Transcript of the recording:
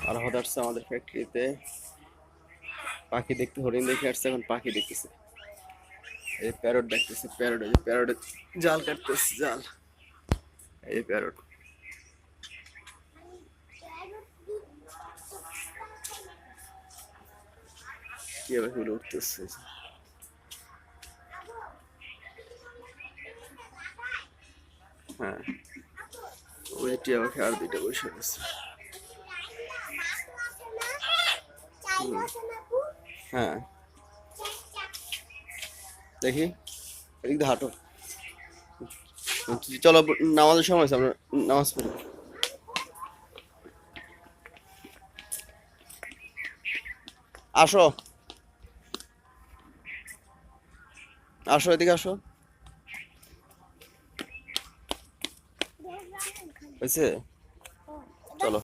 আর হঠাৎ আসছে আমাদের ফ্যাক্টরিতে পাখি দেখতে, হরিণ দেখে আসছে, এখন পাখি দেখতেছে। এই প্যারট দেখতেছে, প্যারট, এই প্যারটের জাল কাটতেছে, জাল। এই প্যারট কিভাবে করে উঠতেছে। হ্যাঁ, ওই টিয়া পাখি আর দুইটা বসে গেছে। হ্যাঁ, দেখি এদিক দিয়ে হাঁটো। চলো, নামাজের সময় হয়েছে, আমরা নামাজ পড়ি। আসো, আসো, এদিকে আসো। হয়েছে?